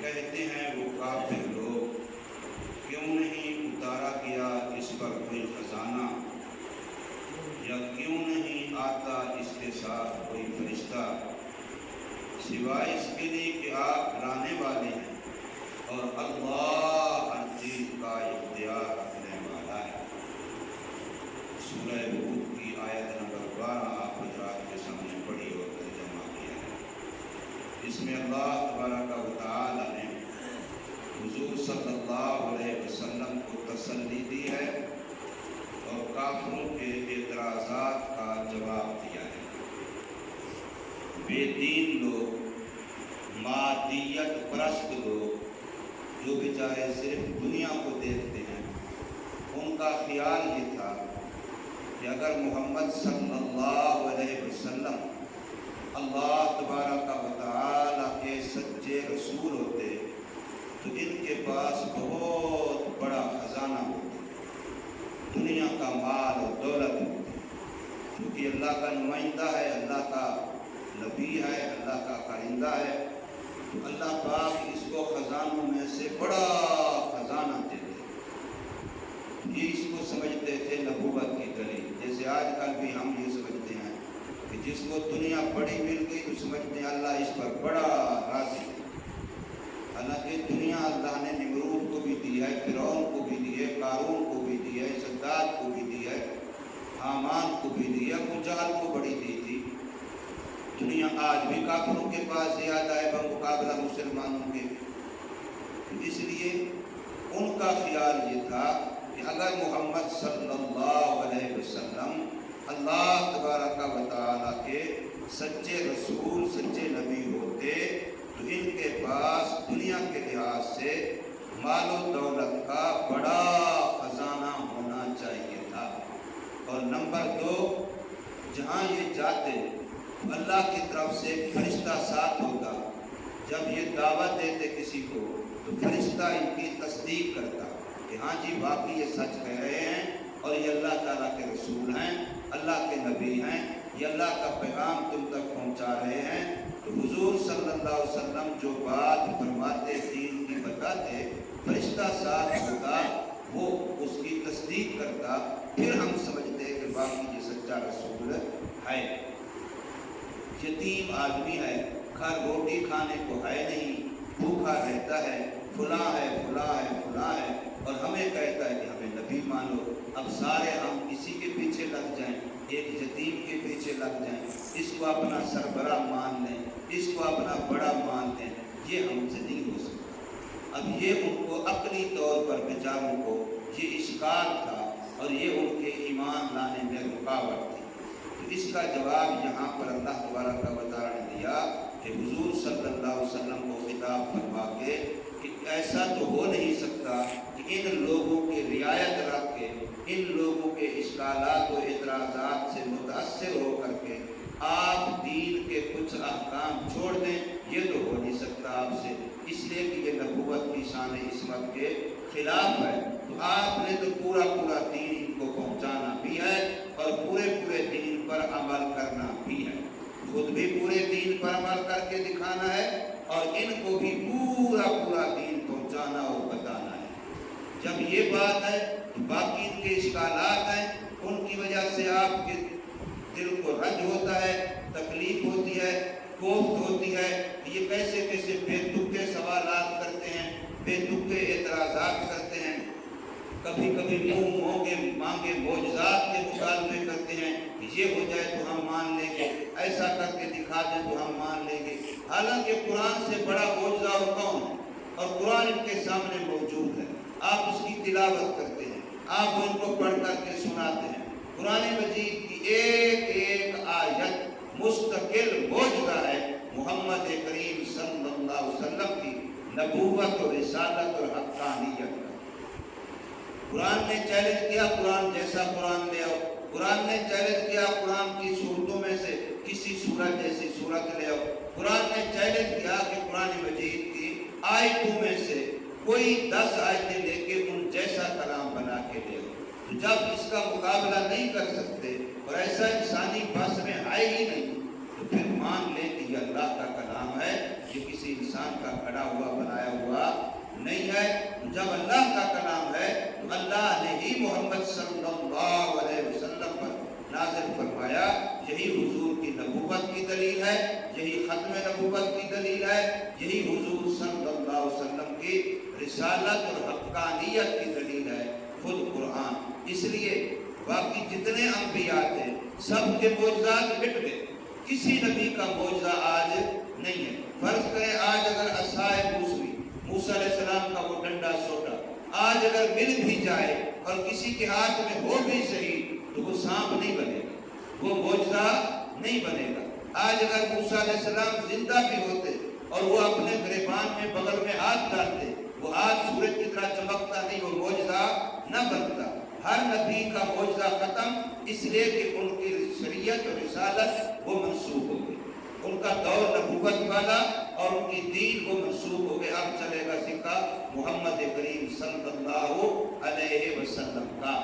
کہتے ہیں وہ کافر لوگ کیوں نہیں اتارا گیا اس پر کوئی خزانہ، یا کیوں نہیں آتا اس کے ساتھ کوئی فرشتہ، سوائے اس کے لیے کہ آپ لانے والے ہیں اور اللہ ہر چیز کا اختیار رکھنے والا ہے۔ سورہ ہود کی آیت نمبر 12 آپ حضرات کے سامنے پڑھی اور ترجمہ کیا ہے۔ اس میں اللہ تبارک و تعالی نے حضور صلی اللہ علیہ وسلم کو تسلی دی ہے اور کافروں کے اعتراضات کا جواب دیا ہے۔ بے دین لوگ، مادیت پرست لوگ جو بیچارے صرف دنیا کو دیکھتے ہیں، ان کا خیال یہ تھا کہ اگر محمد صلی اللہ علیہ وسلم اللہ تبارک و تعالی کے سچے رسول ہوتے تو ان کے پاس بہت بڑا خزانہ ہوتا، دنیا کا مال اور دولت ہوتی، کیونکہ اللہ کا نمائندہ ہے، اللہ کا نبی ہے، اللہ کا کارندہ ہے، تو اللہ پاک اس کو خزانوں میں سے بڑا خزانہ دیتے۔ یہ اس کو سمجھتے تھے نبوت کی گلی، جیسے آج کل بھی ہم یہ سمجھتے ہیں کہ جس کو دنیا بڑی مل گئی تو سمجھتے ہیں اللہ اس پر بڑا راضی ہے۔ حالانکہ دنیا اللہ نے نمرود کو بھی دی ہے، فرعون کو بھی دی ہے، قارون کو بھی دی ہے، شداد کو بھی دی ہے، حامان کو بھی دی ہے، ابو جہل کو بڑی دی تھی۔ دنیا آج بھی کافروں کے پاس زیادہ ہے بمقابلہ مسلمانوں کے۔ اس لیے ان کا خیال یہ تھا کہ اگر محمد صلی اللہ علیہ وسلم اللہ تبارک و تعالیٰ کے سچے رسول، سچے نبی ہوتے تو ان کے پاس دنیا کے لحاظ سے مال و دولت کا بڑا خزانہ ہونا چاہیے تھا۔ اور نمبر 2، جہاں یہ جاتے اللہ کی طرف سے فرشتہ ساتھ ہوتا، جب یہ دعوت دیتے کسی کو تو فرشتہ ان کی تصدیق کرتا کہ ہاں جی واقعی یہ سچ کہہ رہے ہیں اور یہ اللہ تعالیٰ کے رسول ہیں، اللہ کے نبی ہیں، یہ اللہ کا پیغام تم تک پہنچا رہے ہیں۔ تو حضور صلی اللہ علیہ وسلم جو بات فرماتے دین کی بتاتے، فرشتہ ساتھ ہوتا، وہ اس کی تصدیق کرتا، پھر ہم سمجھتے کہ واقعی یہ سچا رسول ہے۔ یتیم آدمی ہے، گھر روٹی کھانے کو ہے نہیں، بھوکا رہتا ہے، فلاں ہے فلاں ہے فلاں ہے، اور ہمیں کہتا ہے کہ ہمیں نبی مانو۔ اب سارے ہم اسی کے پیچھے لگ جائیں، ایک یتیم کے پیچھے لگ جائیں، اس کو اپنا سربراہ مان لیں، اس کو اپنا بڑا مان لیں، یہ ہم سے نہیں ہو سکتا۔ اب یہ ان کو عقلی طور پر بیچاروں کو یہ اشکال تھا اور یہ ان کے ایمان لانے میں رکاوٹ تھی۔ تو اس کا جواب یہاں پر اللہ تبارک و تعالیٰ نے دیا کہ حضور صلی اللہ علیہ وسلم کو خطاب فرما کے کہ ایسا تو ہو نہیں سکتا کہ ان لوگوں کی رعایت رکھ کے، ان لوگوں کے اشکالات و اعتراضات سے متاثر ہو کر کے آپ دین کے کچھ احکام چھوڑ دیں، یہ تو ہو نہیں سکتا آپ سے، اس لیے کہ یہ نبوت کی شان عصمت کے خلاف ہے۔ تو آپ نے تو پورا دین ان کو پہنچانا بھی ہے اور پورے دین پر عمل کرنا بھی ہے، خود بھی پورے دین پر عمل کر کے دکھانا ہے اور ان کو بھی پورا دین پہنچانا اور بتانا ہے۔ جب یہ بات ہے تو باقی ان کے اشکالات ہیں، ان کی وجہ سے آپ کے دل کو رنج ہوتا ہے، تکلیف ہوتی ہے، کوفت ہوتی ہے، یہ کیسے بے تکے سوالات کرتے ہیں، بے تکے اعتراضات کرتے ہیں، کبھی منہ مانگے معجزات کے مطالبے کرتے ہیں کہ یہ ہو جائے تو ہم مان لیں گے، ایسا کر کے دکھا دیں تو ہم مان لیں گے۔ حالانکہ قرآن سے بڑا معجزہ اور کون ہے، اور قرآن ان کے سامنے موجود ہے، آپ اس کی تلاوت کرتے ہیں، آپ ان کو پڑھ کر کے سناتے ہیں۔ قرآن مجید کی ایک آیت مستقل معجزہ ہے محمد کریم صلی اللہ علیہ وسلم کی نبوت اور رسالت اور حقانیت کا۔ قرآن نے چیلنج کیا قرآن جیسا قرآن لے آؤ، قرآن نے چیلنج کیا قرآن کی صورتوں میں سے کسی صورت جیسی صورت لے آؤ، قرآن نے چیلنج کیا کہ قرآن مجید کی آیتوں میں سے کوئی 10 آیتیں لے کے ان جیسا کلام بنا کے لے آؤ۔ تو جب اس کا مقابلہ نہیں کر سکتے اور ایسا انسانی بس میں آئے ہی نہیں، تو پھر مان لیں کہ یہ اللہ کا کلام ہے، یہ کسی انسان کا کھڑا ہوا بنایا ہوا نہیں ہے۔ جب اللہ کا کلام ہے تو اللہ نے ہی محمد صلی اللہ علیہ وسلم پر نازل فرمایا۔ یہی حضور کی نبوت کی دلیل ہے، یہی ختم نبوت کی دلیل ہے، یہی حضور صلی اللہ علیہ وسلم کی رسالت اور حقانیت کی دلیل ہے خود قرآن۔ اس لیے باقی جتنے انبیاء تھے سب کے معجزات مٹ گئے، کسی نبی کا معجزہ آج نہیں ہے۔ فرض کریں آج اگر عصائے موسیٰ علیہ السلام کا وہ ڈنڈا سوٹا آج اگر مل بھی جائے اور کسی کے ہاتھ میں ہو بھی صحیح تو وہ سانپ نہیں بنے گا، وہ معجزہ نہیں بنے گا۔ آج اگر موسیٰ علیہ السلام زندہ بھی ہوتے اور وہ اپنے گریبان میں بغل میں ہاتھ ڈالتے، وہ ہاتھ سورج کی طرح چمکتا نہیں، وہ معجزہ نہ بنتا۔ ہر نبی کا معجزہ ختم اس لیے کہ ان کی شریعت اور رسالت وہ منسوخ ہو گئی، ان کا دور نبوت والا اور ان کی دین وہ منسوخ ہو گئے۔ اب چلے گا سکہ محمد کریم صلی اللہ علیہ وسلم کا۔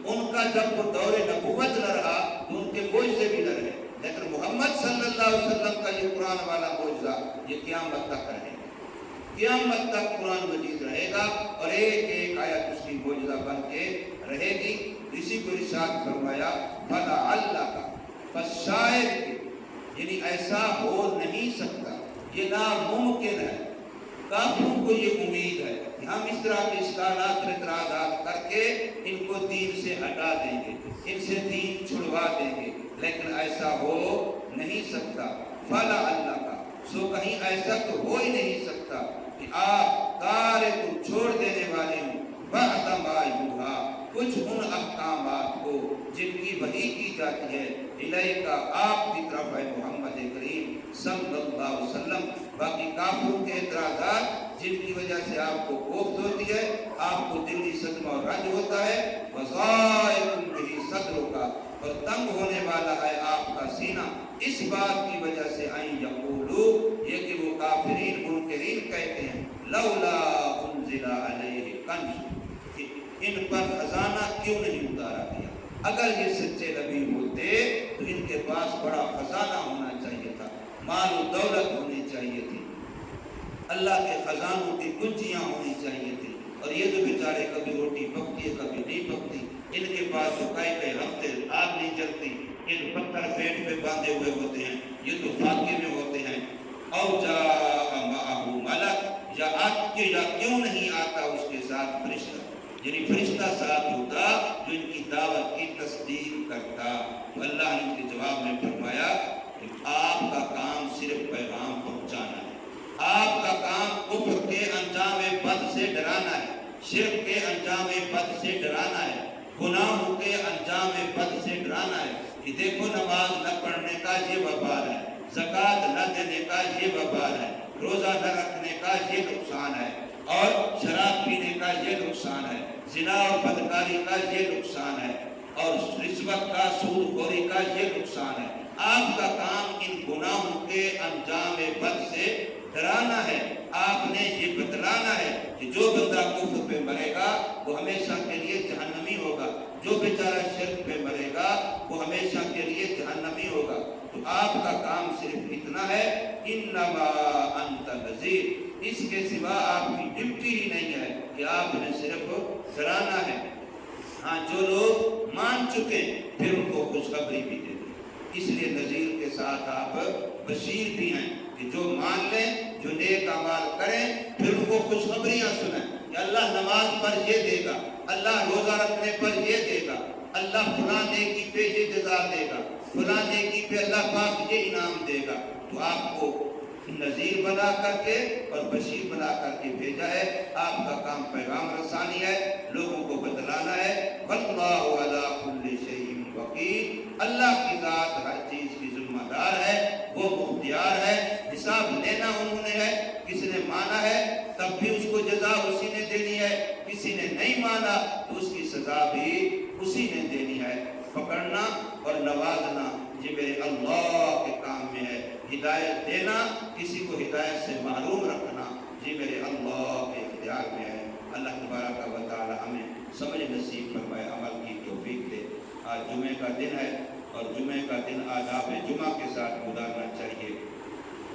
ان کا جب وہ دور نبوت نہ رہا تو ان کے معجزے بھی نہ رہے، لیکن محمد صلی اللہ علیہ وسلم کا یہ قرآن والا معجزہ یہ قیامت تک رہے گا، قیامت تک قرآن مجید رہے گا اور ایک ایک آیت اس کی معجزہ بن کے رہے گی۔ اسی کو ارشاد فرمایا فَلَعَلَّكَ، بس شاید کہ، یعنی ایسا ہو نہیں سکتا، یہ ناممکن ہے۔ کافروں کو یہ امید ہے کہ ہم اس طرح کے اشکالات اور اعتراضات کر کے ان کو دین سے ہٹا دیں گے، ان سے دین چھڑوا دیں گے، لیکن ایسا ہو نہیں سکتا۔ فَلَعَلَّكَ، سو کہیں ایسا تو ہو ہی نہیں سکتا کہ آپ کار کو چھوڑ دینے والے ہوں بَعْدَ مَا یُوحَىٰ، کچھ ان احکامات کو جن کی وحی کی جاتی ہے الیکا، آپ کی طرف ہے محمد کریم صلی اللہ علیہ وسلم۔ باقی کافروں کے اعتراضات جن کی وجہ سے آپ کو کوفت ہوتی ہے، آپ کو دلی صدمہ اور رنج ہوتا ہے، وَضَائِقٌ بِهِ صَدْرُكَ، اور تنگ ہونے والا ہے آپ کا سینہ اس بات کی وجہ سے أَن يَقُولُوا، یہ کہ وہ کافرین منکرین کہتے ہیں لولا انزل علیہ کنز، کہ ان پر خزانہ کیوں نہیں اتارا گیا؟ اگر یہ سچے نبی ہوتے تو ان کے پاس بڑا خزانہ ہونا چاہیے تھا، مال و دولت ہونی چاہیے تھی، اللہ کے خزانوں کی کنجیاں ہونی چاہیے تھی۔ اور یہ جو بیچارے کبھی روٹی پکتی ہے کبھی نہیں پکتی، ان کے پاس تو کئی ہفتے آگ نہیں جلتی، ان پتھر پیٹ پہ باندھے ہوئے ہوتے ہیں، یہ تو فاقے میں ہوتے ہیں۔ او جاء معہ ملک، یا کیوں نہیں آتا اس کے ساتھ فرشتہ، یعنی فرشتہ ساتھ ہوتا جو ان کی دعوت کی تصدیق کرتا۔ تو اللہ نے ان کے جواب میں فرمایا کہ آپ کا کام صرف پیغام پہنچانا ہے، آپ کا کام کفر کے انجام بد سے ڈرانا ہے، شرک کے انجام بد سے ڈرانا ہے، گناہوں کے انجام بد سے ڈرانا ہے کہ دیکھو نماز نہ پڑھنے کا یہ وبال ہے، زکوٰۃ نہ دینے کا یہ وبال ہے، روزہ نہ رکھنے کا یہ نقصان ہے، اور شراب پینے کا یہ نقصان ہے، زنا اور بدکاری کا یہ نقصان ہے، اور رشوت کا سود خوری کا یہ نقصان ہے۔ آپ کا کام ان گناہوں کے انجام بد سے ڈرانا ہے، آپ نے یہ بتلانا ہے کہ جو بندہ کفر پہ مرے گا وہ ہمیشہ کے لیے جہنمی ہوگا، جو بیچارہ شرک پہ مرے گا وہ ہمیشہ کے لیے جہنمی ہوگا۔ تو آپ کا کام صرف اتنا ہے، انما انت نذیر، اس کے سوا آپ کی ڈیوٹی ہی نہیں ہے کہ آپ نے صرف ڈرانا ہے۔ ہاں جو لوگ مان چکے پھر ان کو خوشخبری بھی دے دیں، اس لیے نذیر کے ساتھ آپ بشیر بھی ہیں کہ جو مان لیں، جو نیک اعمال کریں، پھر ان کو خوشخبریاں سنیں کہ اللہ نماز پر یہ دے گا، اللہ روزہ رکھنے پر یہ دے گا، اللہ فلاں نیکی پہ یہ جزا دے گا، فلاں نیکی پہ اللہ پاک یہ انعام دے گا۔ تو آپ کو نذیر بنا کر کے اور بشیر بنا کر کے بھیجا ہے۔ آپ کا کام پیغام رسانی ہے، لوگوں کو بتلانا ہے۔ واللہ علی کل شیء وکیل، اللہ کی ذات ہر چیز کی ذمہ دار ہے، وہ مختار ہے، حساب لینا انہوں نے ہے۔ کسی نے مانا ہے تب بھی اس کو جزا اسی نے دینی ہے، کسی نے نہیں مانا تو اس کی سزا بھی اسی نے دینی ہے۔ پکڑنا اور نوازنا یہ میرے اللہ کے کام میں ہے، ہدایت دینا، کسی کو ہدایت سے محروم رکھنا یہ میرے اللہ کے اختیار میں ہے۔ اللہ تبارک و تعالی ہمیں سمجھ نصیب فرمائے، عمل کی توفیق دے۔ آج جمعے کا دن ہے اور جمعے کا دن آداب جمعہ کے ساتھ گزارنا چاہیے۔